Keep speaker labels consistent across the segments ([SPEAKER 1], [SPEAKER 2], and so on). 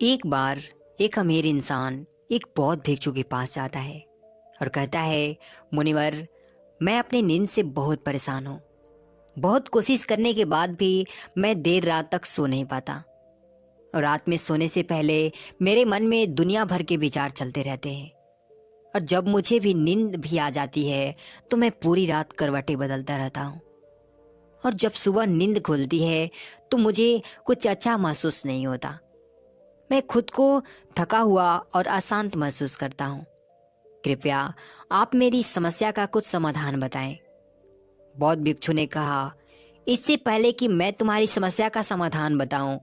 [SPEAKER 1] एक बार एक अमीर इंसान एक बौद्ध भिक्षु के पास जाता है और कहता है, मुनिवर, मैं अपनी नींद से बहुत परेशान हूँ। बहुत कोशिश करने के बाद भी मैं देर रात तक सो नहीं पाता और रात में सोने से पहले मेरे मन में दुनिया भर के विचार चलते रहते हैं और जब मुझे भी नींद भी आ जाती है तो मैं पूरी रात करवटें बदलता रहता हूँ और जब सुबह नींद खुलती है तो मुझे कुछ अच्छा महसूस नहीं होता। मैं खुद को थका हुआ और अशांत महसूस करता हूँ। कृपया आप मेरी समस्या का कुछ समाधान बताएं। बौद्ध भिक्षु ने कहा, इससे पहले कि मैं तुम्हारी समस्या का समाधान बताऊं,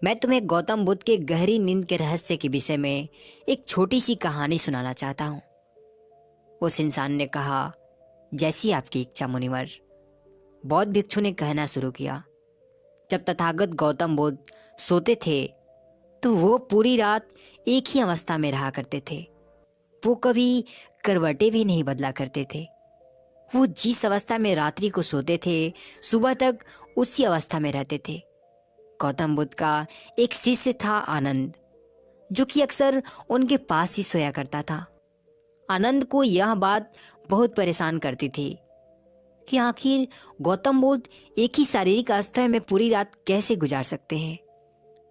[SPEAKER 1] मैं तुम्हें गौतम बुद्ध के गहरी नींद के रहस्य के विषय में एक छोटी सी कहानी सुनाना चाहता हूँ। उस इंसान ने कहा, जैसी आपकी इच्छा मुनिवर। बौद्ध भिक्षु ने कहना शुरू किया, जब तथागत गौतम बुद्ध सोते थे तो वो पूरी रात एक ही अवस्था में रहा करते थे। वो कभी करवटें भी नहीं बदला करते थे। वो जिस अवस्था में रात्रि को सोते थे सुबह तक उसी अवस्था में रहते थे। गौतम बुद्ध का एक शिष्य था आनंद, जो कि अक्सर उनके पास ही सोया करता था। आनंद को यह बात बहुत परेशान करती थी कि आखिर गौतम बुद्ध एक ही शारीरिक अवस्था में पूरी रात कैसे गुजार सकते हैं।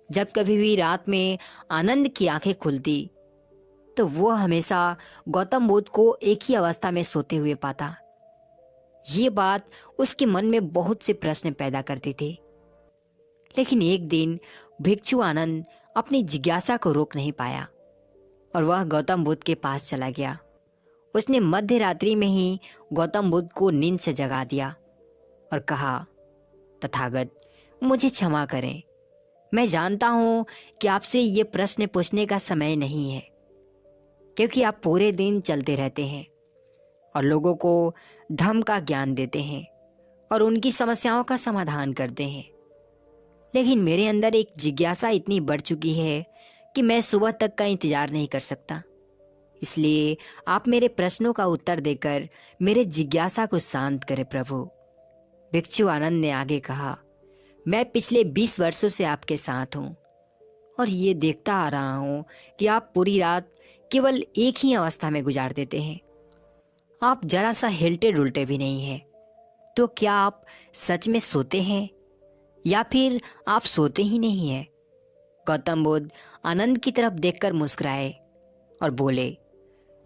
[SPEAKER 1] जब कभी भी रात में आनंद की आंखें खुलती तो वो हमेशा गौतम बुद्ध को एक ही अवस्था में सोते हुए पाता। ये बात उसके मन में बहुत से प्रश्न पैदा करती थी। लेकिन एक दिन भिक्षु आनंद अपनी जिज्ञासा को रोक नहीं पाया और वह गौतम बुद्ध के पास चला गया। उसने मध्य रात्रि में ही गौतम बुद्ध को नींद से जगा दिया और कहा, तथागत, मुझे क्षमा करें। मैं जानता हूँ कि आपसे ये प्रश्न पूछने का समय नहीं है, क्योंकि आप पूरे दिन चलते रहते हैं और लोगों को धर्म का ज्ञान देते हैं और उनकी समस्याओं का समाधान करते हैं। लेकिन मेरे अंदर एक जिज्ञासा इतनी बढ़ चुकी है कि मैं सुबह तक का इंतजार नहीं कर सकता। इसलिए आप मेरे प्रश्नों का उत्तर देकर मेरे जिज्ञासा को शांत करें प्रभु। भिक्षु आनंद ने आगे कहा, मैं पिछले 20 वर्षों से आपके साथ हूँ और ये देखता आ रहा हूँ कि आप पूरी रात केवल एक ही अवस्था में गुजार देते हैं। आप जरा सा हिलते डुलते भी नहीं हैं। तो क्या आप सच में सोते हैं या फिर आप सोते ही नहीं हैं? गौतम बुद्ध आनंद की तरफ देखकर मुस्कुराए और बोले,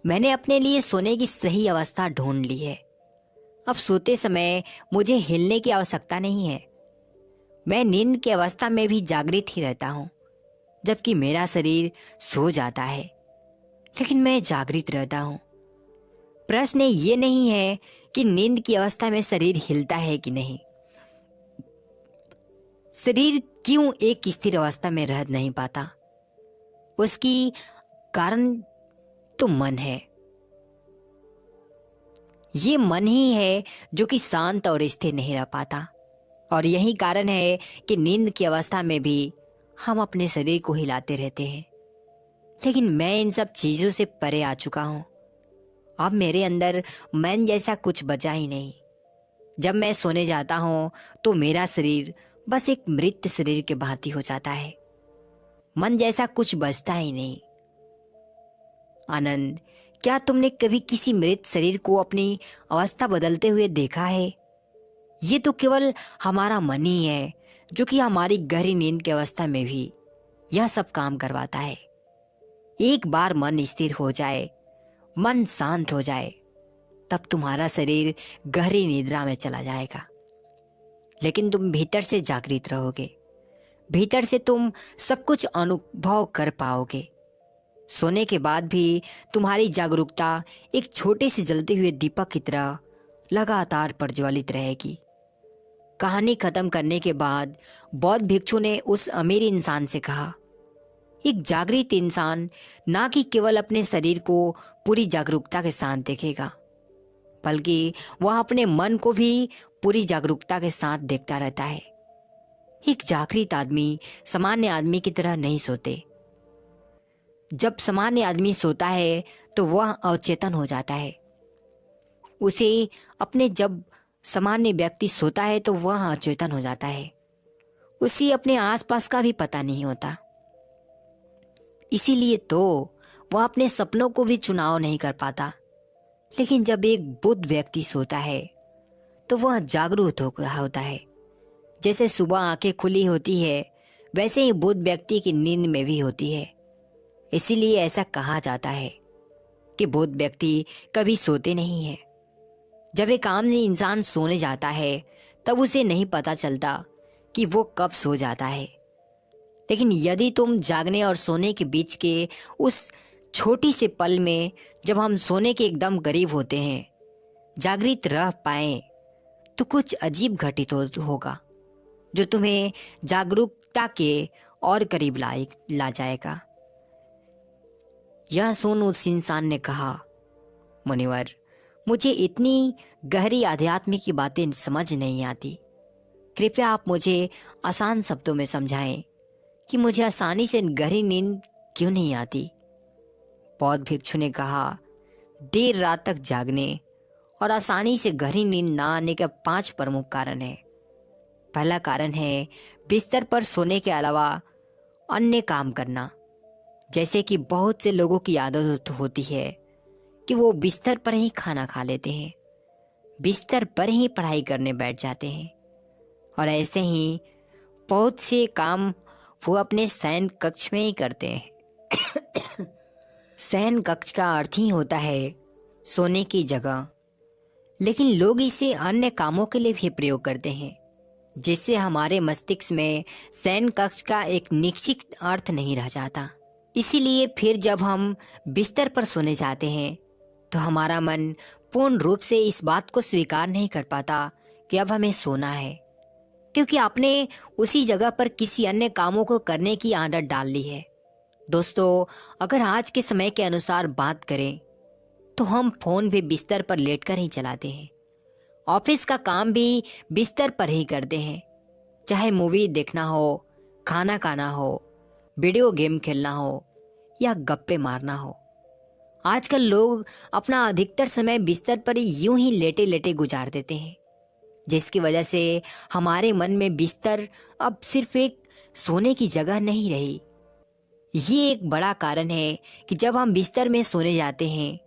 [SPEAKER 1] मैंने अपने लिए सोने की सही अवस्था ढूंढ ली है। अब सोते समय मुझे हिलने की आवश्यकता नहीं है। मैं नींद की अवस्था में भी जागृत ही रहता हूँ, जबकि मेरा शरीर सो जाता है, लेकिन मैं जागृत रहता हूँ। प्रश्न ये नहीं है कि नींद की अवस्था में शरीर हिलता है कि नहीं। शरीर क्यों एक स्थिर अवस्था में रह नहीं पाता, उसकी कारण तो मन है। ये मन ही है जो कि शांत और स्थिर नहीं रह पाता और यही कारण है कि नींद की अवस्था में भी हम अपने शरीर को हिलाते रहते हैं। लेकिन मैं इन सब चीज़ों से परे आ चुका हूँ। अब मेरे अंदर मन जैसा कुछ बचा ही नहीं। जब मैं सोने जाता हूँ तो मेरा शरीर बस एक मृत शरीर के भांति हो जाता है। मन जैसा कुछ बचता ही नहीं। आनंद, क्या तुमने कभी किसी मृत शरीर को अपनी अवस्था बदलते हुए देखा है? ये तो केवल हमारा मन ही है जो कि हमारी गहरी नींद की अवस्था में भी यह सब काम करवाता है। एक बार मन स्थिर हो जाए, मन शांत हो जाए, तब तुम्हारा शरीर गहरी निद्रा में चला जाएगा, लेकिन तुम भीतर से जागृत रहोगे। भीतर से तुम सब कुछ अनुभव कर पाओगे। सोने के बाद भी तुम्हारी जागरूकता एक छोटे से जलते हुए दीपक की तरह लगातार प्रज्वलित रहेगी। कहानी खत्म करने के बाद बौद्ध भिक्षु ने उस अमीर इंसान से कहा, एक जागृत इंसान ना कि केवल अपने शरीर को पूरी जागरूकता के साथ देखेगा, बल्कि वह अपने मन को भी पूरी जागरूकता के साथ देखता रहता है। एक जागृत आदमी सामान्य आदमी की तरह नहीं सोते। जब सामान्य आदमी सोता है तो वह अचेतन हो जाता है। उसे अपने जब सामान्य व्यक्ति सोता है तो वह अचेतन हो जाता है। उसे अपने आसपास का भी पता नहीं होता। इसीलिए तो वह अपने सपनों को भी चुनाव नहीं कर पाता। लेकिन जब एक बुद्ध व्यक्ति सोता है तो वह जागरूक होता है। जैसे सुबह आंखें खुली होती है, वैसे ही बुद्ध व्यक्ति की नींद में भी होती है। इसीलिए ऐसा कहा जाता है कि बुद्ध व्यक्ति कभी सोते नहीं है। जब एक आम इंसान सोने जाता है तब उसे नहीं पता चलता कि वो कब सो जाता है। लेकिन यदि तुम जागने और सोने के बीच के उस छोटी से पल में, जब हम सोने के एकदम करीब होते हैं, जागृत रह पाए तो कुछ अजीब घटित होगा जो तुम्हें जागरूकता के और करीब ला जाएगा। यह सुन उस इंसान ने कहा, मुनिवर, मुझे इतनी गहरी आध्यात्मिक की बातें समझ नहीं आती। कृपया आप मुझे आसान शब्दों में समझाएं कि मुझे आसानी से गहरी नींद क्यों नहीं आती। बौद्ध भिक्षु ने कहा, देर रात तक जागने और आसानी से गहरी नींद ना आने के 5 प्रमुख कारण हैं। पहला कारण है बिस्तर पर सोने के अलावा अन्य काम करना। जैसे कि बहुत से लोगों की आदत होती है कि वो बिस्तर पर ही खाना खा लेते हैं, बिस्तर पर ही पढ़ाई करने बैठ जाते हैं, और ऐसे ही बहुत से काम वो अपने शयन कक्ष में ही करते हैं। शयन कक्ष का अर्थ ही होता है सोने की जगह, लेकिन लोग इसे अन्य कामों के लिए भी प्रयोग करते हैं, जिससे हमारे मस्तिष्क में शयन कक्ष का एक निश्चित अर्थ नहीं रह जाता। इसीलिए फिर जब हम बिस्तर पर सोने जाते हैं तो हमारा मन पूर्ण रूप से इस बात को स्वीकार नहीं कर पाता कि अब हमें सोना है, क्योंकि आपने उसी जगह पर किसी अन्य कामों को करने की आदत डाल ली है। दोस्तों, अगर आज के समय के अनुसार बात करें तो हम फोन भी बिस्तर पर लेटकर ही चलाते हैं। ऑफिस का काम भी बिस्तर पर ही करते हैं, चाहे मूवी देखना हो, खाना खाना हो, वीडियो गेम खेलना हो या गप्पे मारना हो। आजकल लोग अपना अधिकतर समय बिस्तर पर यूं ही लेटे लेटे गुजार देते हैं, जिसकी वजह से हमारे मन में बिस्तर अब सिर्फ एक सोने की जगह नहीं रही। ये एक बड़ा कारण है कि जब हम बिस्तर में सोने जाते हैं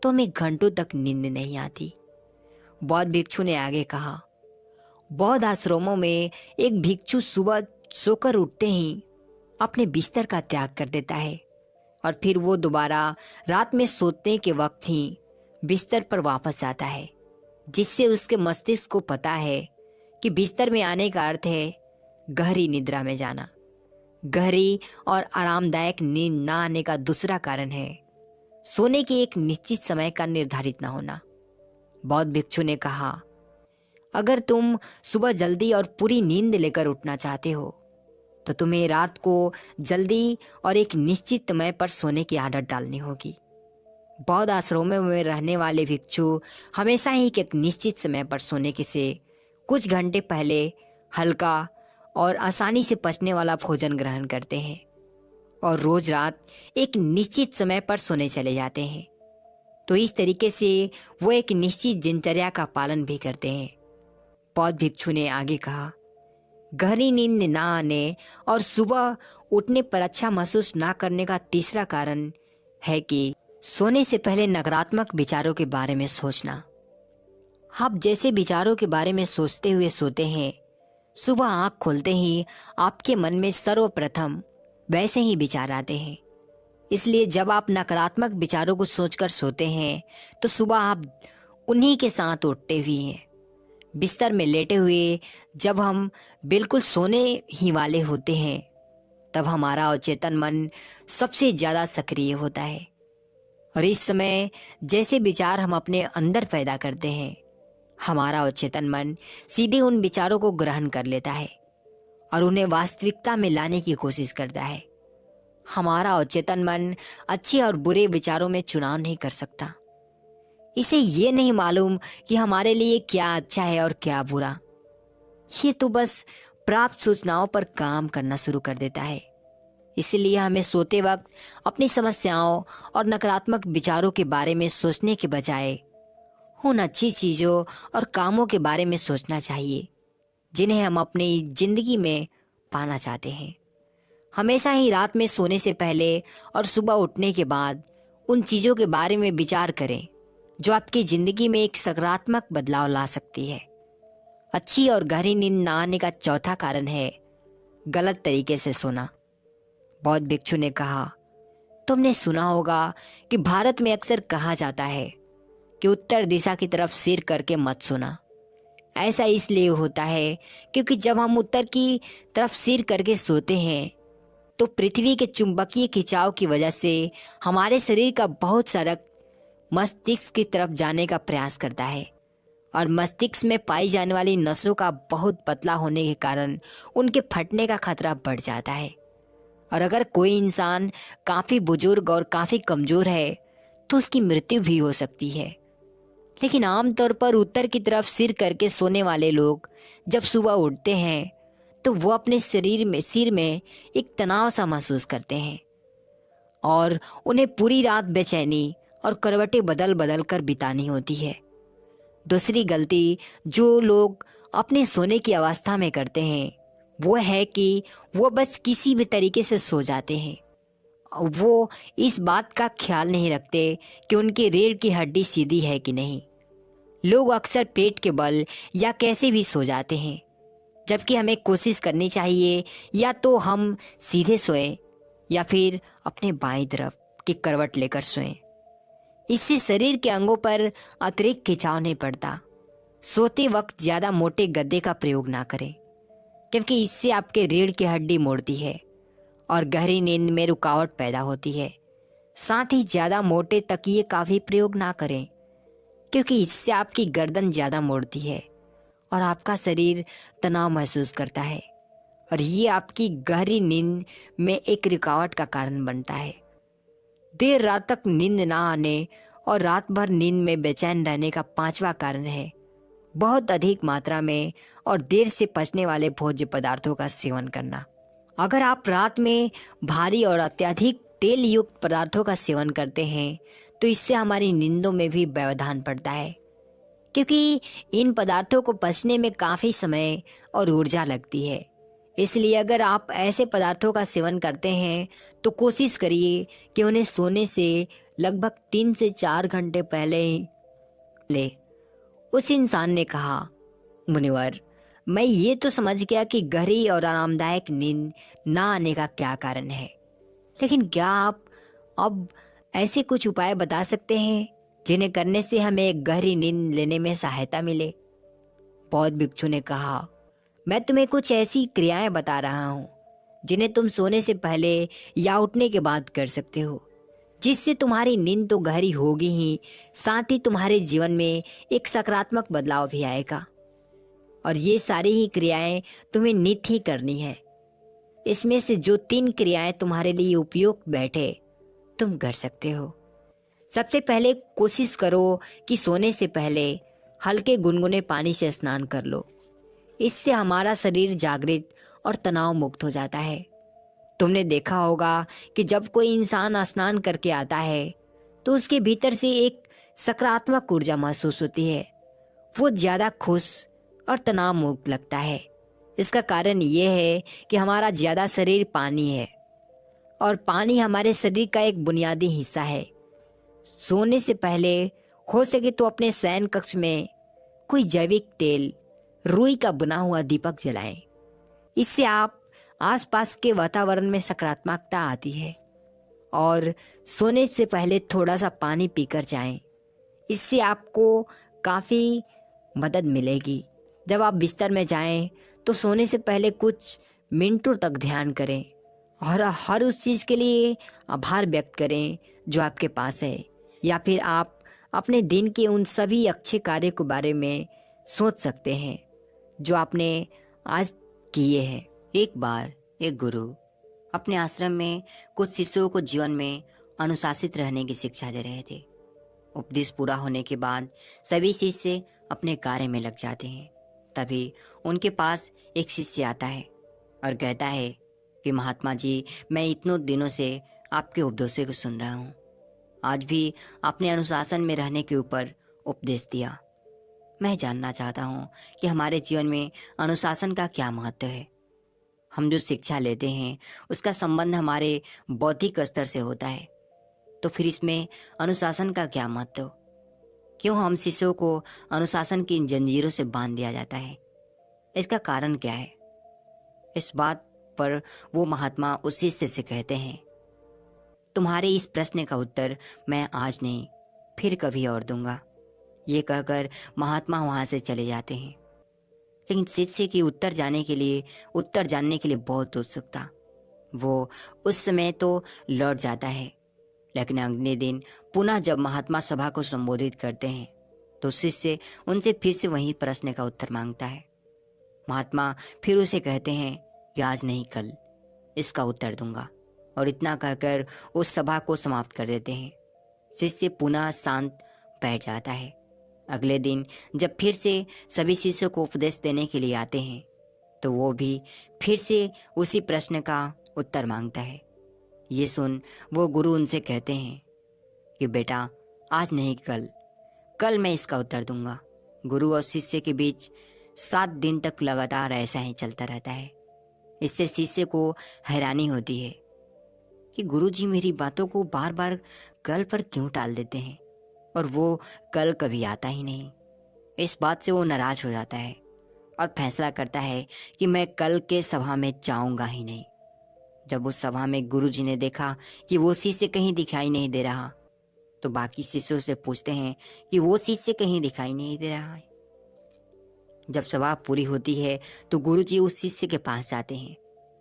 [SPEAKER 1] तो हमें घंटों तक नींद नहीं आती। बौद्ध भिक्षु ने आगे कहा, बौद्ध आश्रमों में एक भिक्षु सुबह सोकर उठते ही अपने बिस्तर का त्याग कर देता है और फिर वो दोबारा रात में सोते के वक्त ही बिस्तर पर वापस जाता है, जिससे उसके मस्तिष्क को पता है कि बिस्तर में आने का अर्थ है गहरी निद्रा में जाना। गहरी और आरामदायक नींद ना आने का दूसरा कारण है सोने के एक निश्चित समय का निर्धारित ना होना। बौद्ध भिक्षु ने कहा, अगर तुम सुबह जल्दी और पूरी नींद लेकर उठना चाहते हो तो तुम्हें रात को जल्दी और एक निश्चित समय पर सोने की आदत डालनी होगी। बौद्ध आश्रमों में रहने वाले भिक्षु हमेशा ही एक निश्चित समय पर सोने के से कुछ घंटे पहले हल्का और आसानी से पचने वाला भोजन ग्रहण करते हैं और रोज रात एक निश्चित समय पर सोने चले जाते हैं। तो इस तरीके से वो एक निश्चित दिनचर्या का पालन भी करते हैं। बौद्ध भिक्षु ने आगे कहा, गहरी नींद ना आने और सुबह उठने पर अच्छा महसूस ना करने का तीसरा कारण है कि सोने से पहले नकारात्मक विचारों के बारे में सोचना। आप जैसे विचारों के बारे में सोचते हुए सोते हैं, सुबह आँख खोलते ही आपके मन में सर्वप्रथम वैसे ही विचार आते हैं। इसलिए जब आप नकारात्मक विचारों को सोचकर सोते हैं तो सुबह आप उन्हीं के साथ उठते भी हैं। बिस्तर में लेटे हुए जब हम बिल्कुल सोने ही वाले होते हैं तब हमारा अचेतन मन सबसे ज़्यादा सक्रिय होता है, और इस समय जैसे विचार हम अपने अंदर पैदा करते हैं, हमारा अचेतन मन सीधे उन विचारों को ग्रहण कर लेता है और उन्हें वास्तविकता में लाने की कोशिश करता है। हमारा अचेतन मन अच्छे और बुरे विचारों में चुनाव नहीं कर सकता। इसे ये नहीं मालूम कि हमारे लिए क्या अच्छा है और क्या बुरा। ये तो बस प्राप्त सूचनाओं पर काम करना शुरू कर देता है। इसलिए हमें सोते वक्त अपनी समस्याओं और नकारात्मक विचारों के बारे में सोचने के बजाय उन अच्छी चीज़ों और कामों के बारे में सोचना चाहिए जिन्हें हम अपनी जिंदगी में पाना चाहते हैं। हमेशा ही रात में सोने से पहले और सुबह उठने के बाद उन चीज़ों के बारे में विचार करें जो आपकी ज़िंदगी में एक सकारात्मक बदलाव ला सकती है। अच्छी और गहरी नींद ना आने का चौथा कारण है गलत तरीके से सोना। बौद्ध भिक्षु ने कहा, तुमने सुना होगा कि भारत में अक्सर कहा जाता है कि उत्तर दिशा की तरफ सिर करके मत सोना। ऐसा इसलिए होता है क्योंकि जब हम उत्तर की तरफ सिर करके सोते हैं तो पृथ्वी के चुंबकीय खिंचाव की वजह से हमारे शरीर का बहुत सारा मस्तिष्क की तरफ जाने का प्रयास करता है और मस्तिष्क में पाई जाने वाली नसों का बहुत पतला होने के कारण उनके फटने का खतरा बढ़ जाता है। और अगर कोई इंसान काफ़ी बुजुर्ग और काफ़ी कमज़ोर है तो उसकी मृत्यु भी हो सकती है। लेकिन आमतौर पर उत्तर की तरफ सिर करके सोने वाले लोग जब सुबह उठते हैं तो वो अपने सिर में एक तनाव सा महसूस करते हैं और उन्हें पूरी रात बेचैनी और करवटें बदल बदल कर बितानी होती है। दूसरी गलती जो लोग अपने सोने की अवस्था में करते हैं वो है कि वो बस किसी भी तरीके से सो जाते हैं। वो इस बात का ख्याल नहीं रखते कि उनकी रीढ़ की हड्डी सीधी है कि नहीं। लोग अक्सर पेट के बल या कैसे भी सो जाते हैं, जबकि हमें कोशिश करनी चाहिए या तो हम सीधे सोएं या फिर अपने बाईं तरफ की करवट लेकर सोएं। इससे शरीर के अंगों पर अतिरिक्त खिंचाव नहीं पड़ता। सोते वक्त ज़्यादा मोटे गद्दे का प्रयोग ना करें क्योंकि इससे आपके रीढ़ की हड्डी मुड़ती है और गहरी नींद में रुकावट पैदा होती है। साथ ही ज़्यादा मोटे तकिए का भी प्रयोग ना करें क्योंकि इससे आपकी गर्दन ज़्यादा मुड़ती है और आपका शरीर तनाव महसूस करता है और ये आपकी गहरी नींद में एक रुकावट का कारण बनता है। देर रात तक नींद ना आने और रात भर नींद में बेचैन रहने का पांचवा कारण है बहुत अधिक मात्रा में और देर से पचने वाले भोज्य पदार्थों का सेवन करना। अगर आप रात में भारी और अत्यधिक तेल युक्त पदार्थों का सेवन करते हैं तो इससे हमारी नींदों में भी व्यवधान पड़ता है क्योंकि इन पदार्थों को पचने में काफ़ी समय और ऊर्जा लगती है। इसलिए अगर आप ऐसे पदार्थों का सेवन करते हैं तो कोशिश करिए कि उन्हें सोने से लगभग 3 से 4 घंटे पहले ही ले। उस इंसान ने कहा, मुनिवर, मैं ये तो समझ गया कि गहरी और आरामदायक नींद ना आने का क्या कारण है, लेकिन क्या आप अब ऐसे कुछ उपाय बता सकते हैं जिन्हें करने से हमें एक गहरी नींद लेने में सहायता मिले? बौद्ध भिक्षु ने कहा, मैं तुम्हें कुछ ऐसी क्रियाएं बता रहा हूँ जिन्हें तुम सोने से पहले या उठने के बाद कर सकते हो, जिससे तुम्हारी नींद तो गहरी होगी ही, साथ ही तुम्हारे जीवन में एक सकारात्मक बदलाव भी आएगा। और ये सारी ही क्रियाएं तुम्हें नित्य ही करनी है। इसमें से जो 3 क्रियाएं तुम्हारे लिए उपयुक्त बैठे तुम कर सकते हो। सबसे पहले कोशिश करो कि सोने से पहले हल्के गुनगुने पानी से स्नान कर लो। इससे हमारा शरीर जागृत और तनाव मुक्त हो जाता है। तुमने देखा होगा कि जब कोई इंसान स्नान करके आता है तो उसके भीतर से एक सकारात्मक ऊर्जा महसूस होती है। वो ज़्यादा खुश और तनाव मुक्त लगता है। इसका कारण ये है कि हमारा ज़्यादा शरीर पानी है और पानी हमारे शरीर का एक बुनियादी हिस्सा है। सोने से पहले हो सके तो अपने शयन कक्ष में कोई जैविक तेल, रुई का बुना हुआ दीपक जलाएं। इससे आप आसपास के वातावरण में सकारात्मकता आती है। और सोने से पहले थोड़ा सा पानी पीकर जाएं। इससे आपको काफ़ी मदद मिलेगी। जब आप बिस्तर में जाएं तो सोने से पहले कुछ मिनटों तक ध्यान करें और हर उस चीज़ के लिए आभार व्यक्त करें जो आपके पास है, या फिर आप अपने दिन के उन सभी अच्छे कार्य के बारे में सोच सकते हैं जो आपने आज किए हैं। एक बार एक गुरु अपने आश्रम में कुछ शिष्यों को जीवन में अनुशासित रहने की शिक्षा दे रहे थे। उपदेश पूरा होने के बाद सभी शिष्य अपने कार्य में लग जाते हैं। तभी उनके पास एक शिष्य आता है और कहता है कि महात्मा जी, मैं इतनों दिनों से आपके उपदेशों को सुन रहा हूँ। आज भी आपने अनुशासन में रहने के ऊपर उपदेश दिया। मैं जानना चाहता हूँ कि हमारे जीवन में अनुशासन का क्या महत्व है। हम जो शिक्षा लेते हैं उसका संबंध हमारे बौद्धिक स्तर से होता है, तो फिर इसमें अनुशासन का क्या महत्व? क्यों हम शिष्यों को अनुशासन की इन जंजीरों से बांध दिया जाता है? इसका कारण क्या है? इस बात पर वो महात्मा उस शिष्य से कहते हैं, तुम्हारे इस प्रश्न का उत्तर मैं आज नहीं फिर कभी और दूंगा। ये कहकर महात्मा वहां से चले जाते हैं। लेकिन शिष्य की उत्तर जानने के लिए बहुत उत्सुक था। वो उस समय तो लौट जाता है, लेकिन अगले दिन पुनः जब महात्मा सभा को संबोधित करते हैं तो शिष्य उनसे फिर से वही प्रश्न का उत्तर मांगता है। महात्मा फिर उसे कहते हैं कि आज नहीं कल इसका उत्तर दूंगा, और इतना कहकर उस सभा को समाप्त कर देते हैं। शिष्य पुनः शांत बैठ जाता है। अगले दिन जब फिर से सभी शिष्यों को उपदेश देने के लिए आते हैं तो वो भी फिर से उसी प्रश्न का उत्तर मांगता है। ये सुन वो गुरु उनसे कहते हैं कि बेटा आज नहीं कल मैं इसका उत्तर दूंगा। गुरु और शिष्य के बीच 7 दिन तक लगातार ऐसा ही चलता रहता है। इससे शिष्य को हैरानी होती है कि गुरुजी मेरी बातों को बार बार कल पर क्यों टाल देते हैं, और वो कल कभी आता ही नहीं। इस बात से वो नाराज हो जाता है और फैसला करता है कि मैं कल के सभा में जाऊंगा ही नहीं। जब उस सभा में गुरुजी ने देखा कि वो शिष्य कहीं दिखाई नहीं दे रहा, तो बाकी शिष्यों से पूछते हैं कि वो शिष्य कहीं दिखाई नहीं दे रहा है। जब सभा पूरी होती है तो गुरुजी उस शिष्य के पास जाते हैं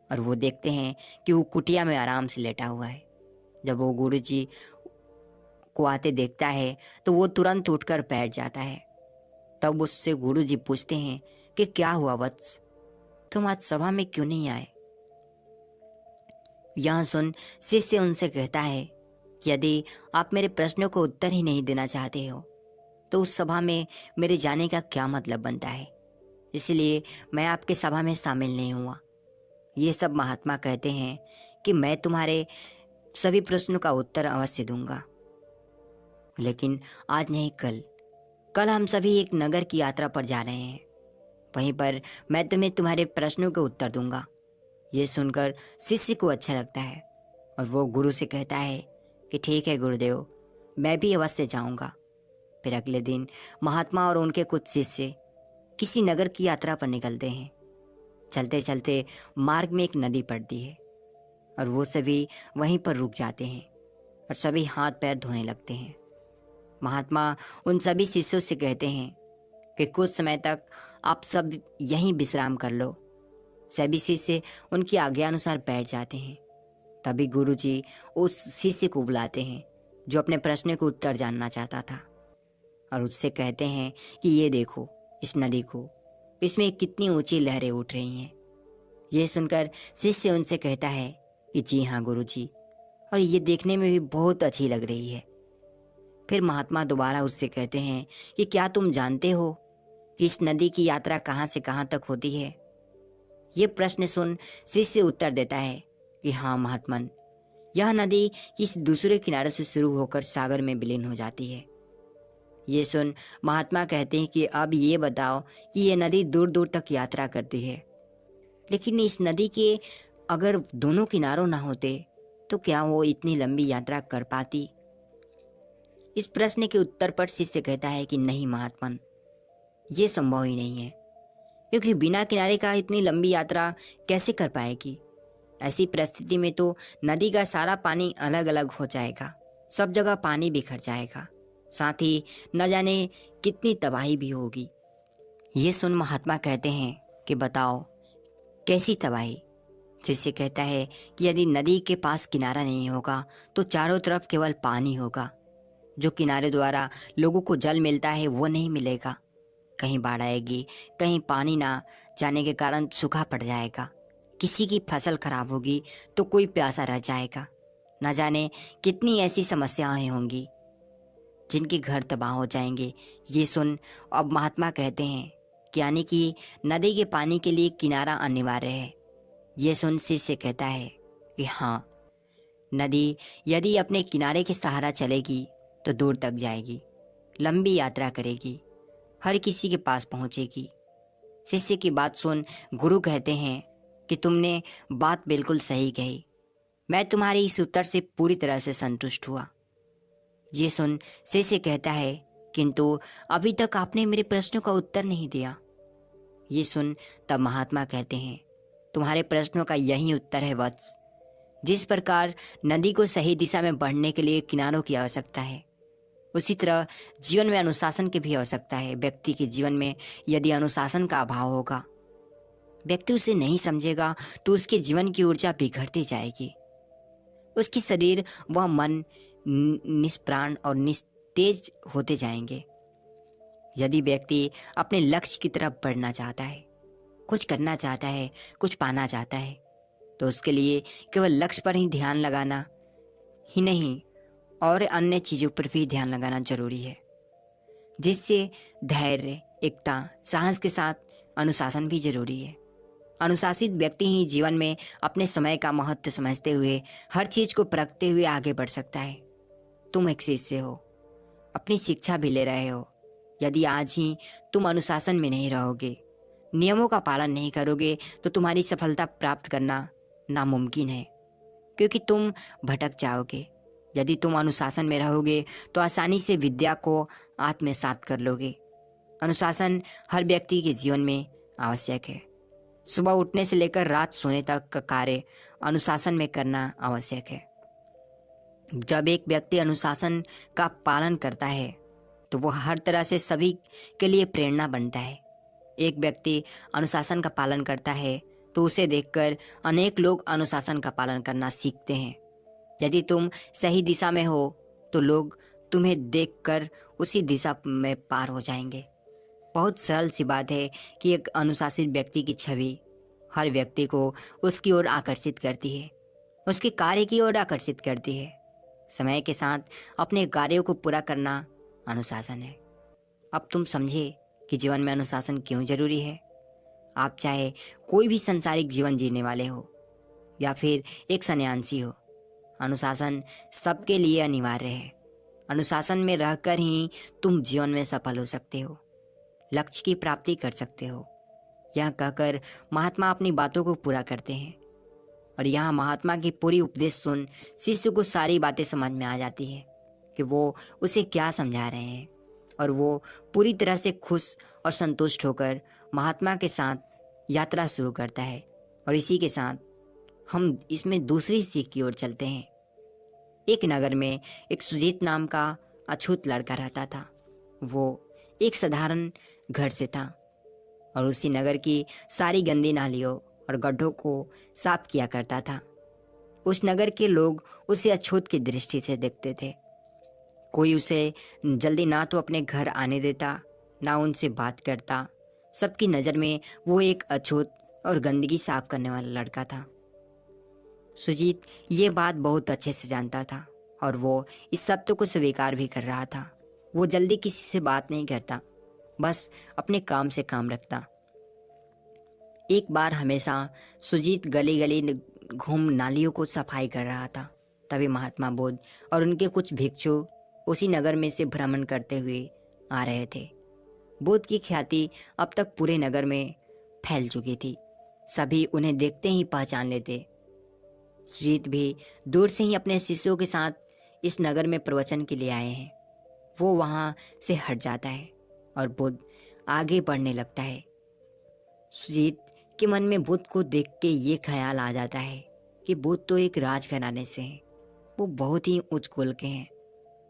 [SPEAKER 1] और वो देखते हैं कि वो कुटिया में आराम से लेटा हुआ है। जब वो गुरुजी को आते देखता है तो वो तुरंत उठकर बैठ जाता है। तब उससे गुरुजी पूछते हैं कि क्या हुआ वत्स, तुम आज सभा में क्यों नहीं आए? यह सुन शिष्य उनसे कहता है कि यदि आप मेरे प्रश्नों को उत्तर ही नहीं देना चाहते हो तो उस सभा में मेरे जाने का क्या मतलब बनता है, इसलिए मैं आपके सभा में शामिल नहीं हुआ। ये सब महात्मा कहते हैं कि मैं तुम्हारे सभी प्रश्नों का उत्तर अवश्य दूंगा, लेकिन आज नहीं कल हम सभी एक नगर की यात्रा पर जा रहे हैं। वहीं पर मैं तुम्हें तुम्हारे प्रश्नों के उत्तर दूंगा। ये सुनकर शिष्य को अच्छा लगता है और वो गुरु से कहता है कि ठीक है गुरुदेव, मैं भी अवश्य जाऊंगा। फिर अगले दिन महात्मा और उनके कुछ शिष्य किसी नगर की यात्रा पर निकलते हैं। चलते चलते मार्ग में एक नदी पड़ती है और वो सभी वहीं पर रुक जाते हैं और सभी हाथ पैर धोने लगते हैं। महात्मा उन सभी शिष्यों से कहते हैं कि कुछ समय तक आप सब यहीं विश्राम कर लो। सभी शिष्य उनकी आज्ञानुसार बैठ जाते हैं। तभी गुरुजी उस शिष्य को बुलाते हैं जो अपने प्रश्न को उत्तर जानना चाहता था, और उससे कहते हैं कि ये देखो इस नदी को, इसमें कितनी ऊंची लहरें उठ रही हैं। ये सुनकर शिष्य उनसे कहता है कि जी हाँ गुरुजी, और ये देखने में भी बहुत अच्छी लग रही है। फिर महात्मा दोबारा उससे कहते हैं कि क्या तुम जानते हो कि इस नदी की यात्रा कहाँ से कहाँ तक होती है? ये प्रश्न सुन शिष्य उत्तर देता है कि हाँ महात्मन, यह नदी किसी दूसरे किनारे से शुरू होकर सागर में विलीन हो जाती है। ये सुन महात्मा कहते हैं कि अब ये बताओ कि ये नदी दूर दूर तक यात्रा करती है, लेकिन इस नदी के अगर दोनों किनारों ना होते तो क्या वो इतनी लंबी यात्रा कर पाती? इस प्रश्न के उत्तर पर शिष्य कहता है कि नहीं महात्मन, ये संभव ही नहीं है, क्योंकि बिना किनारे का इतनी लंबी यात्रा कैसे कर पाएगी? ऐसी परिस्थिति में तो नदी का सारा पानी अलग अलग हो जाएगा, सब जगह पानी बिखर जाएगा, साथ ही न जाने कितनी तबाही भी होगी। ये सुन महात्मा कहते हैं कि बताओ कैसी तबाही? शिष्य कहता है कि यदि नदी के पास किनारा नहीं होगा तो चारों तरफ केवल पानी होगा। जो किनारे द्वारा लोगों को जल मिलता है वो नहीं मिलेगा। कहीं बाढ़ आएगी, कहीं पानी ना जाने के कारण सूखा पड़ जाएगा, किसी की फसल खराब होगी तो कोई प्यासा रह जाएगा। न जाने कितनी ऐसी समस्याएं होंगी जिनके घर तबाह हो जाएंगे। ये सुन अब महात्मा कहते हैं कि यानी कि नदी के पानी के लिए किनारा अनिवार्य है। ये सुन शिष्य कहता है कि हाँ, नदी यदि अपने किनारे के सहारा चलेगी तो दूर तक जाएगी, लंबी यात्रा करेगी, हर किसी के पास पहुंचेगी। शिष्य की बात सुन गुरु कहते हैं कि तुमने बात बिल्कुल सही कही। मैं तुम्हारे इस उत्तर से पूरी तरह से संतुष्ट हुआ। ये सुन शेषे कहता है, किंतु अभी तक आपने मेरे प्रश्नों का उत्तर नहीं दिया। ये सुन तब महात्मा कहते हैं, तुम्हारे प्रश्नों का यही उत्तर है वत्स। जिस प्रकार नदी को सही दिशा में बढ़ने के लिए किनारों की आवश्यकता है, उसी तरह जीवन में अनुशासन की भी आवश्यकता है। व्यक्ति के जीवन में यदि अनुशासन का अभाव होगा, व्यक्ति उसे नहीं समझेगा, तो उसके जीवन की ऊर्जा बिगड़ती जाएगी। उसकी शरीर व मन निष्प्राण और निस्तेज होते जाएंगे। यदि व्यक्ति अपने लक्ष्य की तरफ बढ़ना चाहता है, कुछ करना चाहता है, कुछ पाना चाहता है, तो उसके लिए केवल लक्ष्य पर ही ध्यान लगाना ही नहीं और अन्य चीज़ों पर भी ध्यान लगाना जरूरी है, जिससे धैर्य, एकता, साहस के साथ अनुशासन भी जरूरी है। अनुशासित व्यक्ति ही जीवन में अपने समय का महत्व समझते हुए हर चीज को परखते हुए आगे बढ़ सकता है। तुम एक शिष्य हो, अपनी शिक्षा भी ले रहे हो। यदि आज ही तुम अनुशासन में नहीं रहोगे, नियमों का पालन नहीं करोगे, तो तुम्हारी सफलता प्राप्त करना नामुमकिन है, क्योंकि तुम भटक जाओगे। यदि तुम अनुशासन में रहोगे तो आसानी से विद्या को आत्मसात कर लोगे। अनुशासन हर व्यक्ति के जीवन में आवश्यक है। सुबह उठने से लेकर रात सोने तक का कार्य अनुशासन में करना आवश्यक है। जब एक व्यक्ति अनुशासन का पालन करता है तो वह हर तरह से सभी के लिए प्रेरणा बनता है। एक व्यक्ति अनुशासन का पालन करता है तो उसे देखकर अनेक लोग अनुशासन का पालन करना सीखते हैं। यदि तुम सही दिशा में हो तो लोग तुम्हें देखकर उसी दिशा में पार हो जाएंगे। बहुत सरल सी बात है कि एक अनुशासित व्यक्ति की छवि हर व्यक्ति को उसकी ओर आकर्षित करती है, उसके कार्य की ओर आकर्षित करती है। समय के साथ अपने कार्यों को पूरा करना अनुशासन है। अब तुम समझे कि जीवन में अनुशासन क्यों जरूरी है। आप चाहे कोई भी संसारिक जीवन जीने वाले हो या फिर एक सन्यासी हो, अनुशासन सबके लिए अनिवार्य है। अनुशासन में रहकर ही तुम जीवन में सफल हो सकते हो, लक्ष्य की प्राप्ति कर सकते हो। यह कहकर महात्मा अपनी बातों को पूरा करते हैं और यहाँ महात्मा की पूरी उपदेश सुन शिष्य को सारी बातें समझ में आ जाती है कि वो उसे क्या समझा रहे हैं, और वो पूरी तरह से खुश और संतुष्ट होकर महात्मा के साथ यात्रा शुरू करता है। और इसी के साथ हम इसमें दूसरी सीख की ओर चलते हैं। एक नगर में एक सुजीत नाम का अछूत लड़का रहता था। वो एक साधारण घर से था और उसी नगर की सारी गंदी नालियों और गड्ढों को साफ किया करता था। उस नगर के लोग उसे अछूत की दृष्टि से देखते थे। कोई उसे जल्दी ना तो अपने घर आने देता, ना उनसे बात करता। सबकी नज़र में वो एक अछूत और गंदगी साफ करने वाला लड़का था। सुजीत ये बात बहुत अच्छे से जानता था और वो इस सत्य को स्वीकार भी कर रहा था। वो जल्दी किसी से बात नहीं करता, बस अपने काम से काम रखता। एक बार हमेशा सुजीत गली गली घूम नालियों को सफाई कर रहा था। तभी महात्मा बुद्ध और उनके कुछ भिक्षु उसी नगर में से भ्रमण करते हुए आ रहे थे। बुद्ध की ख्याति अब तक पूरे नगर में फैल चुकी थी। सभी उन्हें देखते ही पहचान लेते। सुजीत भी दूर से ही अपने शिष्यों के साथ इस नगर में प्रवचन के लिए आए हैं। वो वहाँ से हट जाता है और बुद्ध आगे बढ़ने लगता है। सुजीत के मन में बुद्ध को देख के ये ख्याल आ जाता है कि बुद्ध तो एक राजघराने से हैं, वो बहुत ही उच्च कुल के हैं।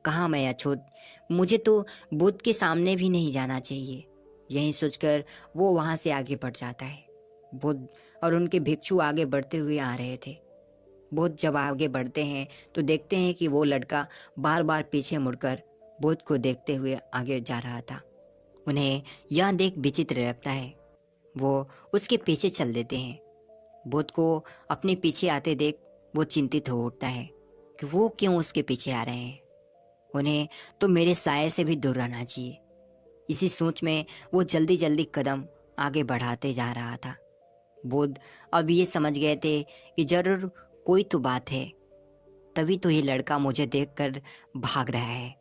[SPEAKER 1] कहाँ मैं अछूत, मुझे तो बुद्ध के सामने भी नहीं जाना चाहिए। यही सोचकर वो वहाँ से आगे बढ़ जाता है। बुद्ध और उनके भिक्षु आगे बढ़ते हुए आ रहे थे। बुद्ध जब आगे बढ़ते हैं तो देखते हैं कि वो लड़का बार बार पीछे मुड़कर बुद्ध को देखते हुए आगे जा रहा था। उन्हें यह देख विचित्र लगता है। वो उसके पीछे चल देते हैं। बुद्ध को अपने पीछे आते देख वो चिंतित हो उठता है कि वो क्यों उसके पीछे आ रहे हैं। उन्हें तो मेरे साये से भी दूर रहना चाहिए। इसी सोच में वो जल्दी जल्दी कदम आगे बढ़ाते जा रहा था। बुद्ध अब ये समझ गए थे कि जरूर कोई तो बात है, तभी तो ये लड़का मुझे देखकर भाग रहा है।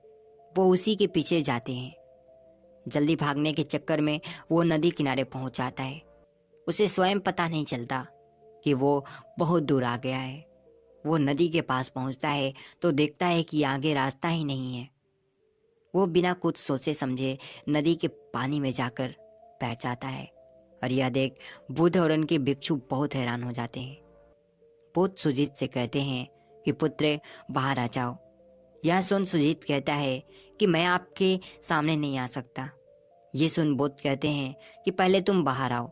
[SPEAKER 1] वो उसी के पीछे जाते हैं। जल्दी भागने के चक्कर में वो नदी किनारे पहुंच जाता है। उसे स्वयं पता नहीं चलता कि वो बहुत दूर आ गया है। वो नदी के पास पहुंचता है तो देखता है कि आगे रास्ता ही नहीं है। वो बिना कुछ सोचे समझे नदी के पानी में जाकर बैठ जाता है और यह देख बुद्ध और उनके भिक्षु बहुत हैरान हो जाते हैं। बुद्ध सुजीत से कहते हैं कि पुत्र बाहर आ जाओ। यह सुन सुजीत कहता है कि मैं आपके सामने नहीं आ सकता। ये सुन बुद्ध कहते हैं कि पहले तुम बाहर आओ,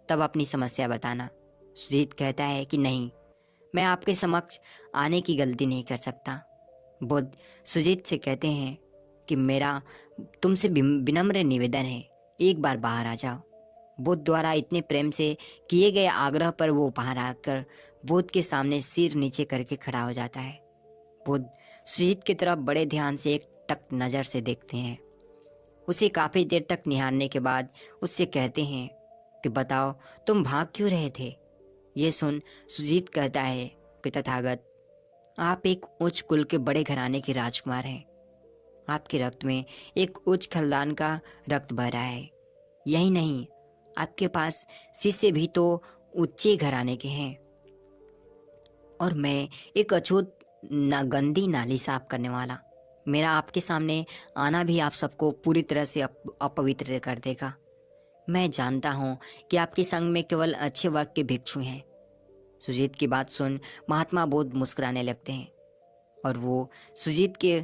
[SPEAKER 1] तब अपनी समस्या बताना। सुजीत कहता है कि नहीं, मैं आपके समक्ष आने की गलती नहीं कर सकता। बुद्ध सुजीत से कहते हैं कि मेरा तुमसे विनम्र निवेदन है, एक बार बाहर आ जाओ। बुद्ध द्वारा इतने प्रेम से किए गए आग्रह पर वो बाहर आकर बुद्ध के सामने सिर नीचे करके खड़ा हो जाता है। बुद्ध सुजीत की तरफ बड़े ध्यान से एक टक नज़र से देखते हैं। उसे काफ़ी देर तक निहारने के बाद उससे कहते हैं कि बताओ तुम भाग क्यों रहे थे। ये सुन सुजीत कहता है कि तथागत, आप एक उच्च कुल के बड़े घराने के राजकुमार हैं। आपके रक्त में एक उच्च खानदान का रक्त बह रहा है। यही नहीं, आपके पास शिष्य भी तो ऊंचे घराने के हैं और मैं एक अछूत गंदी नाली साफ करने वाला। मेरा आपके सामने आना भी आप सबको पूरी तरह से अपवित्र कर देगा। मैं जानता हूँ कि आपके संग में केवल अच्छे वर्ग के भिक्षु हैं। सुजीत की बात सुन महात्मा बुद्ध मुस्कुराने लगते हैं और वो सुजीत के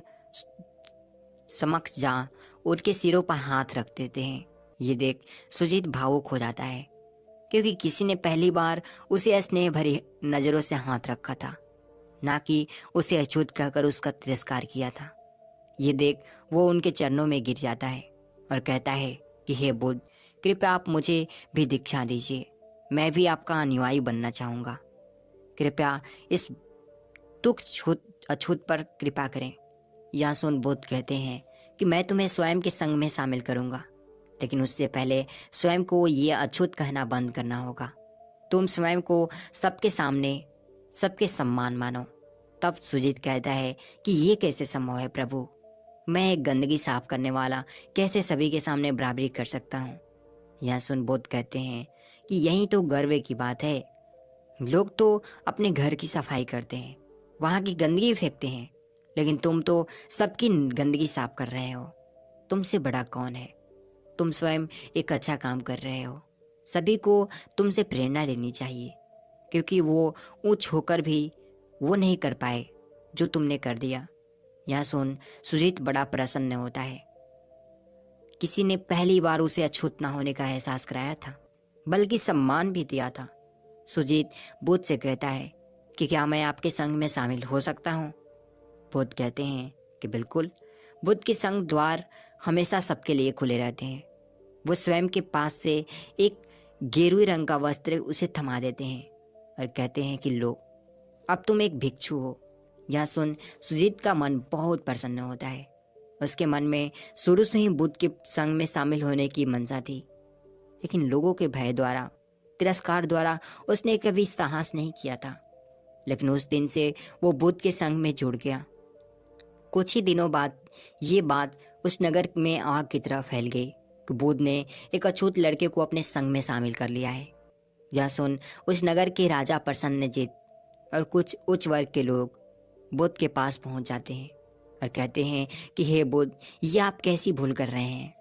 [SPEAKER 1] समक्ष जा उनके सिरों पर हाथ रख देते हैं। ये देख सुजीत भावुक हो जाता है क्योंकि किसी ने पहली बार उसे स्नेह भरी नज़रों से हाथ रखा था, ना कि उसे अछूत कहकर उसका तिरस्कार किया था। ये देख वो उनके चरणों में गिर जाता है और कहता है कि हे बुद्ध, कृपया आप मुझे भी दीक्षा दीजिए। मैं भी आपका अनुयायी बनना चाहूँगा। कृपया इस तुच्छ अछूत पर कृपा करें। यह सुन बुद्ध कहते हैं कि मैं तुम्हें स्वयं के संग में शामिल करूँगा, लेकिन उससे पहले स्वयं को ये अछूत कहना बंद करना होगा। तुम स्वयं को सबके सामने सबके सम्मान मानो। तब सुजीत कहता है कि ये कैसे संभव है प्रभु, मैं एक गंदगी साफ करने वाला कैसे सभी के सामने बराबरी कर सकता हूँ। यह सुन बुद्ध कहते हैं कि यही तो गर्व की बात है। लोग तो अपने घर की सफाई करते हैं, वहाँ की गंदगी फेंकते हैं, लेकिन तुम तो सबकी गंदगी साफ कर रहे हो। तुमसे बड़ा कौन है? तुम स्वयं एक अच्छा काम कर रहे हो। सभी को तुमसे प्रेरणा लेनी चाहिए, क्योंकि वो ऊंच होकर भी वो नहीं कर पाए जो तुमने कर दिया। यह सुन सुजीत बड़ा प्रसन्न होता है। किसी ने पहली बार उसे अछूत ना होने का एहसास कराया था, बल्कि सम्मान भी दिया था। सुजीत बुद्ध से कहता है कि क्या मैं आपके संग में शामिल हो सकता हूँ? बुद्ध कहते हैं कि बिल्कुल। बुद्ध के संग द्वार हमेशा सबके लिए खुले रहते हैं। वो स्वयं के पास से एक गेरुए रंग का वस्त्र उसे थमा देते हैं और कहते हैं कि लो, अब तुम एक भिक्षु हो। यह सुन सुजीत का मन बहुत प्रसन्न होता है। उसके मन में शुरू से ही बुद्ध के संग में शामिल होने की मंशा थी, लेकिन लोगों के भय द्वारा, तिरस्कार द्वारा उसने कभी साहस नहीं किया था। लेकिन उस दिन से वो बुद्ध के संग में जुड़ गया। कुछ ही दिनों बाद ये बात उस नगर में आग की तरह फैल गई कि बुद्ध ने एक अछूत लड़के को अपने संग में शामिल कर लिया है। यह सुन उस नगर के राजा प्रसन्नजित और कुछ उच्च वर्ग के लोग बुद्ध के पास पहुंच जाते हैं और कहते हैं कि हे बुद्ध, ये आप कैसी भूल कर रहे हैं?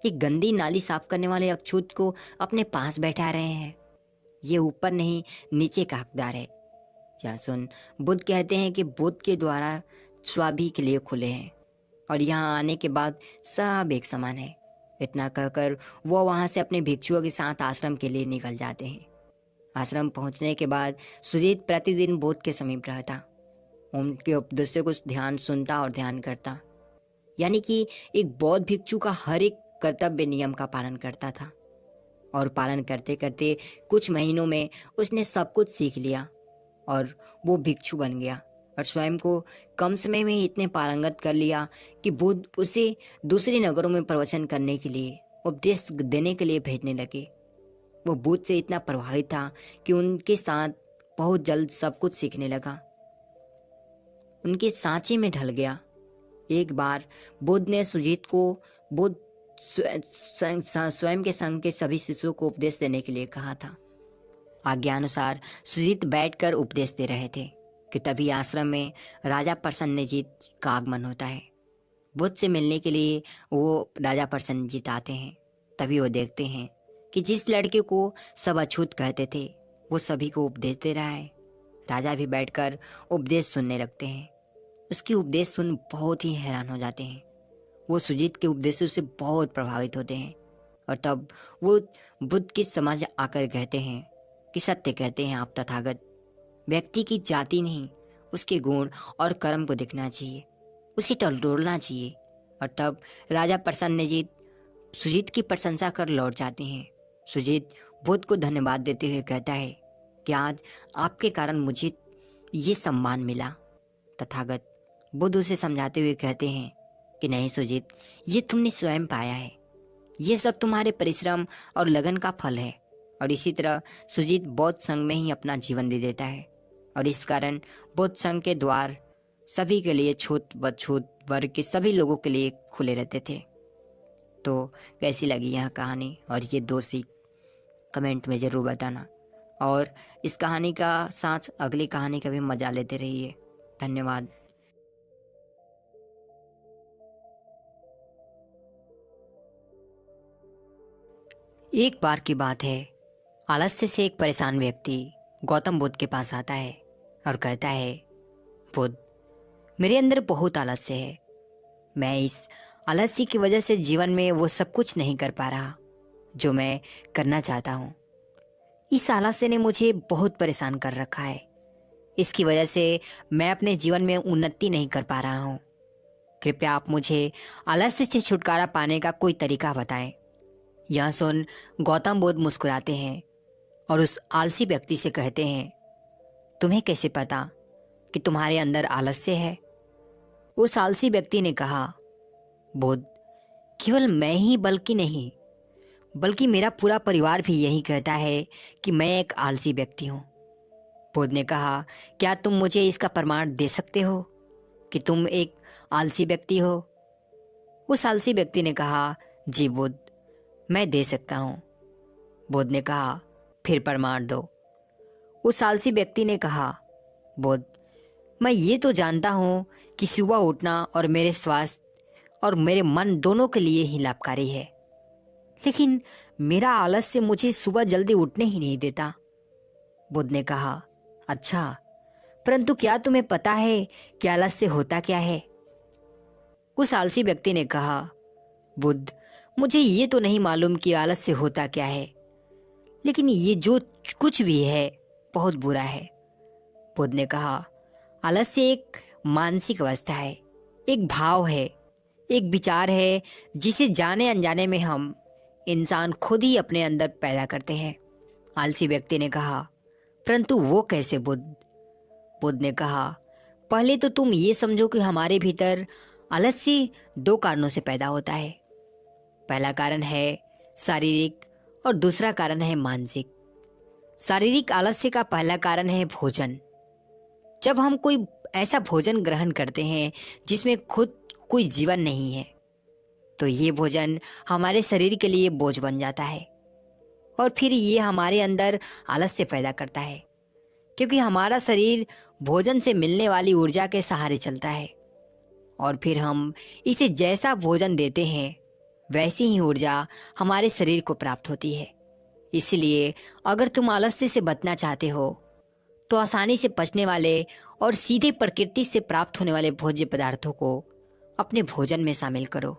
[SPEAKER 1] एक गंदी नाली साफ करने वाले अछूत को अपने पास बैठा रहे हैं। ये ऊपर नहीं नीचे का हकदार है। यह सुन बुद्ध कहते हैं कि बुद्ध के द्वारा सभी के लिए खुले हैं और यहाँ आने के बाद सब एक समान है। इतना कहकर वो वहाँ से अपने भिक्षुओं के साथ आश्रम के लिए निकल जाते हैं। आश्रम पहुँचने के बाद सुजीत प्रतिदिन बुद्ध के समीप रहता, उनके उपदेशों को ध्यान सुनता और ध्यान करता। यानी कि एक बौद्ध भिक्षु का हर एक कर्तव्य नियम का पालन करता था। और पालन करते करते कुछ महीनों में उसने सब कुछ सीख लिया और वो भिक्षु बन गया और स्वयं को कम समय में ही इतने पारंगत कर लिया कि बुद्ध उसे दूसरे नगरों में प्रवचन करने के लिए, उपदेश देने के लिए भेजने लगे। वो बुद्ध से इतना प्रभावित था कि उनके साथ बहुत जल्द सब कुछ सीखने लगा, उनके सांचे में ढल गया। एक बार बुद्ध ने सुजीत को बुद्ध स्वयं के संग के सभी शिष्यों को उपदेश देने के लिए कहा था आज्ञानुसार सुजीत बैठकर उपदेश दे रहे थे कि तभी आश्रम में राजा प्रसन्नजीत का आगमन होता है। बुद्ध से मिलने के लिए वो राजा प्रसन्नजीत आते हैं। तभी वो देखते हैं कि जिस लड़के को सब अछूत कहते थे वो सभी को उपदेश दे रहा है। राजा भी बैठकर उपदेश सुनने लगते हैं। उसकी उपदेश सुन बहुत ही हैरान हो जाते हैं। वो सुजीत के उपदेशों से बहुत प्रभावित होते हैं और तब वो बुद्ध की समझ आकर कहते हैं कि सत्य कहते हैं आप तथागत, व्यक्ति की जाति नहीं उसके गुण और कर्म को देखना चाहिए, उसे टटोलना चाहिए। और तब राजा प्रसन्नजीत सुजीत की प्रशंसा कर लौट जाते हैं। सुजीत बुद्ध को धन्यवाद देते हुए कहता है कि आज आपके कारण मुझे ये सम्मान मिला। तथागत बुद्ध उसे समझाते हुए कहते हैं कि नहीं सुजीत, ये तुमने स्वयं पाया है, ये सब तुम्हारे परिश्रम और लगन का फल है। और इसी तरह सुजीत बौद्ध संघ में ही अपना जीवन दे देता है और इस कारण बौद्ध संघ के द्वार सभी के लिए, छूत व छूत वर्ग के सभी लोगों के लिए खुले रहते थे। तो कैसी लगी यह कहानी और ये 2 सीख कमेंट में ज़रूर बताना और इस कहानी का साथ अगली कहानी का भी मज़ा लेते रहिए। धन्यवाद। एक बार की बात है, आलस्य से एक परेशान व्यक्ति गौतम बुद्ध के पास आता है और कहता है, बुद्ध, मेरे अंदर बहुत आलस्य है। मैं इस आलस्य की वजह से जीवन में वो सब कुछ नहीं कर पा रहा जो मैं करना चाहता हूँ। इस आलस्य ने मुझे बहुत परेशान कर रखा है। इसकी वजह से मैं अपने जीवन में उन्नति नहीं कर पा रहा हूँ। कृपया आप मुझे आलस्य से छुटकारा पाने का कोई तरीका बताएं। यह सुन गौतम बुद्ध मुस्कुराते हैं और उस आलसी व्यक्ति से कहते हैं, तुम्हें कैसे पता कि तुम्हारे अंदर आलस्य है? उस आलसी व्यक्ति ने कहा, बुद्ध, केवल मैं ही बल्कि मेरा पूरा परिवार भी यही कहता है कि मैं एक आलसी व्यक्ति हूँ। बुद्ध ने कहा, क्या तुम मुझे इसका प्रमाण दे सकते हो कि तुम एक आलसी व्यक्ति हो? उस आलसी व्यक्ति ने कहा, जी बुद्ध, मैं दे सकता हूँ। बुद्ध ने कहा, फिर प्रमाण दो। उस आलसी व्यक्ति ने कहा, बुद्ध, मैं ये तो जानता हूँ कि सुबह उठना और मेरे स्वास्थ्य और मेरे मन दोनों के लिए ही लाभकारी है, लेकिन मेरा आलस्य मुझे सुबह जल्दी उठने ही नहीं देता। बुद्ध ने कहा, अच्छा, परंतु क्या तुम्हें पता है कि आलस्य होता क्या है? उस आलसी व्यक्ति ने कहा, बुद्ध, मुझे ये तो नहीं मालूम कि आलस्य होता क्या है, लेकिन ये जो कुछ भी है बहुत बुरा है। बुद्ध ने कहा, आलस्य एक मानसिक अवस्था है, एक भाव है, एक विचार है जिसे जाने अनजाने में हम इंसान खुद ही अपने अंदर पैदा करते हैं। आलसी व्यक्ति ने कहा, परंतु वो कैसे बुद्ध? बुद्ध ने कहा, पहले तो तुम ये समझो कि हमारे भीतर आलस्य 2 कारणों से पैदा होता है। पहला कारण है शारीरिक और दूसरा कारण है मानसिक। शारीरिक आलस्य का पहला कारण है भोजन। जब हम कोई ऐसा भोजन ग्रहण करते हैं जिसमें खुद कोई जीवन नहीं है, तो ये भोजन हमारे शरीर के लिए बोझ बन जाता है और फिर ये हमारे अंदर आलस्य पैदा करता है, क्योंकि हमारा शरीर भोजन से मिलने वाली ऊर्जा के सहारे चलता है और फिर हम इसे जैसा भोजन देते हैं वैसी ही ऊर्जा हमारे शरीर को प्राप्त होती है। इसलिए अगर तुम आलस्य से बचना चाहते हो तो आसानी से पचने वाले और सीधे प्रकृति से प्राप्त होने वाले भोज्य पदार्थों को अपने भोजन में शामिल करो।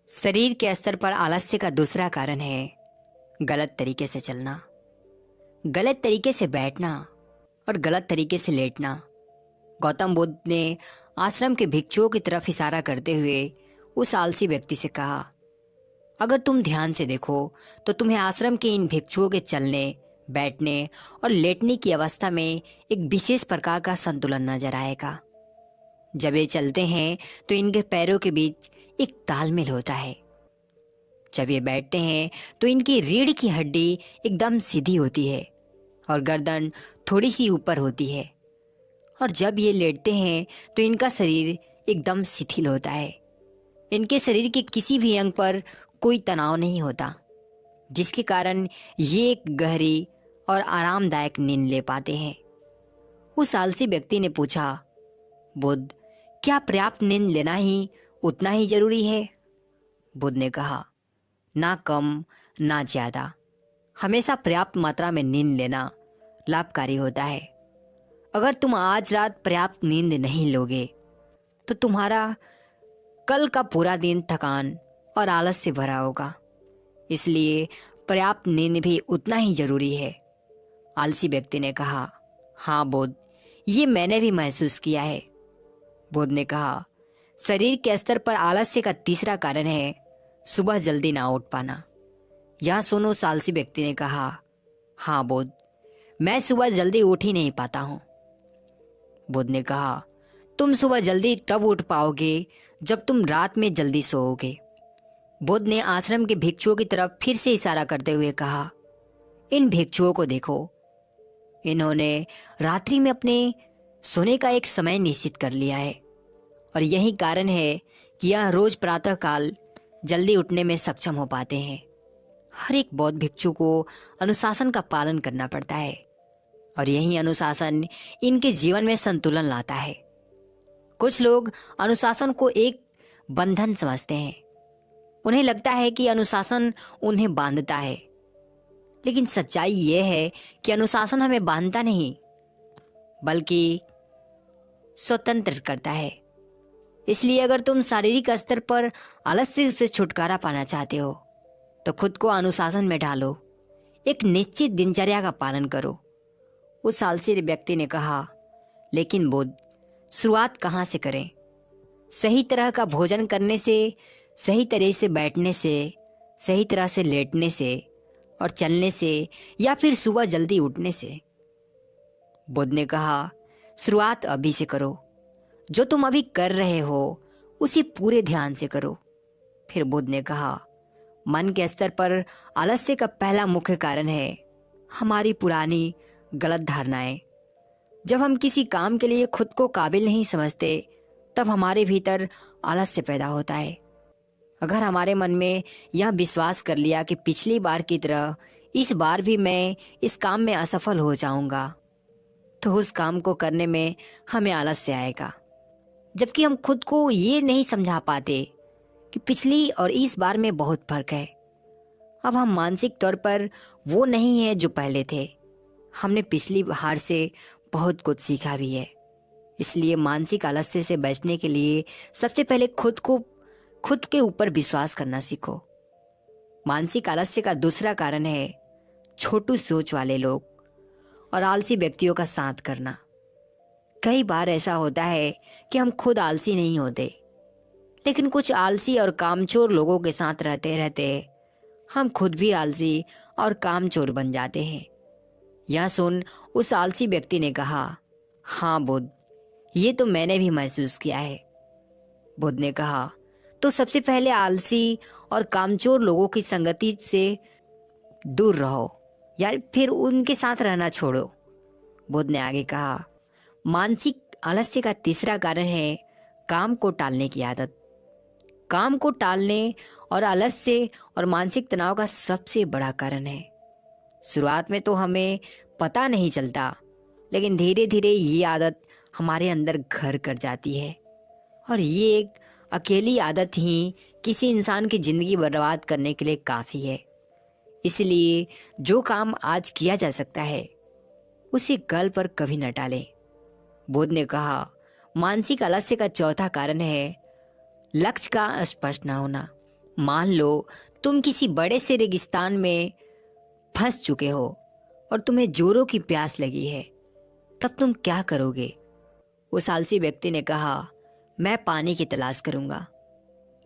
[SPEAKER 1] शरीर के स्तर पर आलस्य का दूसरा कारण है गलत तरीके से चलना, गलत तरीके से बैठना और गलत तरीके से लेटना। गौतम बुद्ध ने आश्रम के भिक्षुओं की तरफ इशारा करते हुए उस आलसी व्यक्ति से कहा, अगर तुम ध्यान से देखो तो तुम्हें आश्रम के इन भिक्षुओं के चलने, बैठने और लेटने की अवस्था में एक विशेष प्रकार का संतुलन नजर आएगा। जब ये चलते हैं तो इनके पैरों के बीच एक तालमेल होता है। जब ये बैठते हैं तो इनकी रीढ़ की हड्डी एकदम सीधी होती है और गर्दन थोड़ी सी ऊपर होती है, और जब ये लेटते हैं तो इनका शरीर एकदम शिथिल होता है। इनके शरीर के किसी भी अंग पर कोई तनाव नहीं होता, जिसके कारण ये एक गहरी और आरामदायक नींद ले पाते हैं। उस आलसी व्यक्ति ने पूछा, बुद्ध, क्या पर्याप्त नींद लेना ही उतना ही जरूरी है? बुद्ध ने कहा, ना कम ना ज़्यादा, हमेशा पर्याप्त मात्रा में नींद लेना लाभकारी होता है। अगर तुम आज रात पर्याप्त नींद नहीं लोगे तो तुम्हारा कल का पूरा दिन थकान और आलस से भरा होगा। इसलिए पर्याप्त नींद भी उतना ही जरूरी है। आलसी व्यक्ति ने कहा, हाँ बुद्ध, ये मैंने भी महसूस किया है। बुद्ध ने कहा, शरीर के स्तर पर आलस्य का तीसरा कारण है सुबह जल्दी ना उठ पाना। यह सुनो, उस आलसी व्यक्ति ने कहा, हाँ बुद्ध, मैं सुबह जल्दी उठ ही नहीं पाता हूँ। बुद्ध ने कहा, तुम सुबह जल्दी तब उठ पाओगे जब तुम रात में जल्दी सोओगे। बुद्ध ने आश्रम के भिक्षुओं की तरफ फिर से इशारा करते हुए कहा, इन भिक्षुओं को देखो, इन्होंने रात्रि में अपने सोने का एक समय निश्चित कर लिया है और यही कारण है कि यह रोज प्रातःकाल जल्दी उठने में सक्षम हो पाते हैं। हर एक बौद्ध भिक्षु को अनुशासन का पालन करना पड़ता है और यही अनुशासन इनके जीवन में संतुलन लाता है। कुछ लोग अनुशासन को एक बंधन समझते हैं। उन्हें लगता है कि अनुशासन उन्हें बांधता है, लेकिन सच्चाई यह है कि अनुशासन हमें बांधता नहीं बल्कि स्वतंत्र करता है। इसलिए अगर तुम शारीरिक स्तर पर आलस्य से छुटकारा पाना चाहते हो तो खुद को अनुशासन में डालो, एक निश्चित दिनचर्या का पालन करो। उस आलसी व्यक्ति ने कहा, लेकिन बुद्ध, शुरुआत कहाँ से करें? सही तरह का भोजन करने से, सही तरह से बैठने से, सही तरह से लेटने से और चलने से, या फिर सुबह जल्दी उठने से? बुद्ध ने कहा, शुरुआत अभी से करो। जो तुम अभी कर रहे हो उसी पूरे ध्यान से करो। फिर बुद्ध ने कहा, मन के स्तर पर आलस्य का पहला मुख्य कारण है हमारी पुरानी गलत धारणाएं। जब हम किसी काम के लिए खुद को काबिल नहीं समझते तब हमारे भीतर आलस्य पैदा होता है। अगर हमारे मन में यह विश्वास कर लिया कि पिछली बार की तरह इस बार भी मैं इस काम में असफल हो जाऊंगा, तो उस काम को करने में हमें आलस्य आएगा। जबकि हम खुद को ये नहीं समझा पाते कि पिछली और इस बार में बहुत फर्क है। अब हम मानसिक तौर पर वो नहीं है जो पहले थे। हमने पिछली हार से बहुत कुछ सीखा भी है। इसलिए मानसिक आलस्य से बचने के लिए सबसे पहले खुद के ऊपर विश्वास करना सीखो। मानसिक आलस्य का दूसरा कारण है छोटी सोच वाले लोग और आलसी व्यक्तियों का साथ करना। कई बार ऐसा होता है कि हम खुद आलसी नहीं होते, लेकिन कुछ आलसी और कामचोर लोगों के साथ रहते रहते हम खुद भी आलसी और कामचोर बन जाते हैं। यह सुन उस आलसी व्यक्ति ने कहा, हाँ बुद्ध, ये तो मैंने भी महसूस किया है। बुद्ध ने कहा, तो सबसे पहले आलसी और कामचोर लोगों की संगति से दूर रहो या फिर उनके साथ रहना छोड़ो। बुद्ध ने आगे कहा, मानसिक आलस्य का तीसरा कारण है काम को टालने की आदत। काम को टालने और आलस्य और मानसिक तनाव का सबसे बड़ा कारण है। शुरुआत में तो हमें पता नहीं चलता, लेकिन धीरे धीरे ये आदत हमारे अंदर घर कर जाती है और ये एक अकेली आदत ही किसी इंसान की ज़िंदगी बर्बाद करने के लिए काफ़ी है। इसलिए जो काम आज किया जा सकता है उसे कल पर कभी न टालें। बुद्ध ने कहा, मानसिक आलस्य का चौथा कारण है लक्ष्य का स्पष्ट न होना। मान लो तुम किसी बड़े से रेगिस्तान में फंस चुके हो और तुम्हें जोरों की प्यास लगी है, तब तुम क्या करोगे? उस आलसी व्यक्ति ने कहा, मैं पानी की तलाश करूंगा।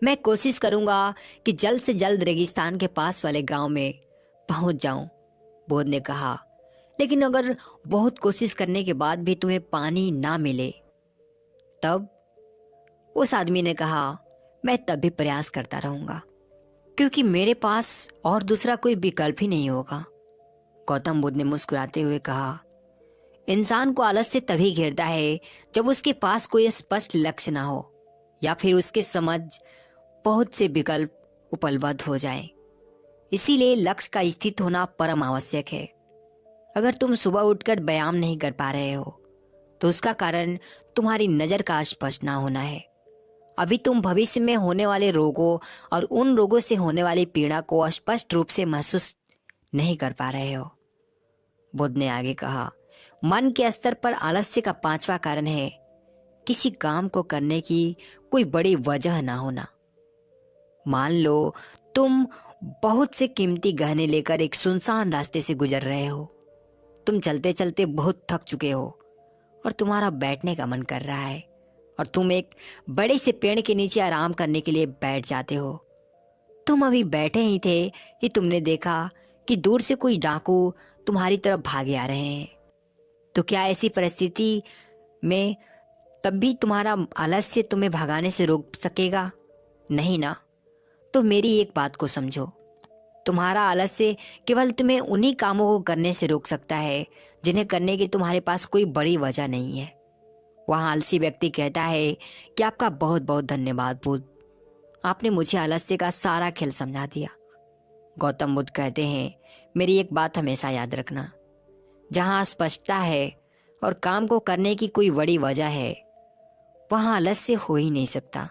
[SPEAKER 1] मैं कोशिश करूंगा कि जल्द से जल्द रेगिस्तान के पास वाले गांव में पहुंच जाऊं। बुद्ध ने कहा, लेकिन अगर बहुत कोशिश करने के बाद भी तुम्हें पानी ना मिले तब? उस आदमी ने कहा, मैं तब भी प्रयास करता रहूंगा, क्योंकि मेरे पास और दूसरा कोई विकल्प ही नहीं होगा। गौतम बुद्ध ने मुस्कुराते हुए कहा, इंसान को आलस्य तभी घेरता है जब उसके पास कोई स्पष्ट लक्ष्य ना हो या फिर उसके समझ बहुत से विकल्प उपलब्ध हो जाएं। इसीलिए लक्ष्य का स्थित होना परम आवश्यक है। अगर तुम सुबह उठकर व्यायाम नहीं कर पा रहे हो तो उसका कारण तुम्हारी नज़र का स्पष्ट ना होना है। अभी तुम भविष्य में होने वाले रोगों और उन रोगों से होने वाली पीड़ा को स्पष्ट रूप से महसूस नहीं कर पा रहे हो। बुद्ध ने आगे कहा, मन के स्तर पर आलस्य का पांचवा कारण है किसी काम को करने की कोई बड़ी वजह ना होना। मान लो तुम बहुत से कीमती गहने लेकर एक सुनसान रास्ते से गुजर रहे हो। तुम चलते चलते बहुत थक चुके हो और तुम्हारा बैठने का मन कर रहा है और तुम एक बड़े से पेड़ के नीचे आराम करने के लिए बैठ जाते हो। तुम अभी बैठे ही थे कि तुमने देखा कि दूर से कोई डाकू तुम्हारी तरफ भागे आ रहे हैं। तो क्या ऐसी परिस्थिति में तब भी तुम्हारा आलस्य तुम्हें भगाने से रोक सकेगा? नहीं ना। तो मेरी एक बात को समझो, तुम्हारा आलस्य केवल तुम्हें उन्हीं कामों को करने से रोक सकता है जिन्हें करने की तुम्हारे पास कोई बड़ी वजह नहीं है। वहाँ आलसी व्यक्ति कहता है कि आपका बहुत बहुत धन्यवाद बुद्ध, आपने मुझे आलस्य का सारा खेल समझा दिया। गौतम बुद्ध कहते हैं, मेरी एक बात हमेशा याद रखना, जहाँ स्पष्टता है और काम को करने की कोई बड़ी वजह है वहाँ आलस्य हो ही नहीं सकता।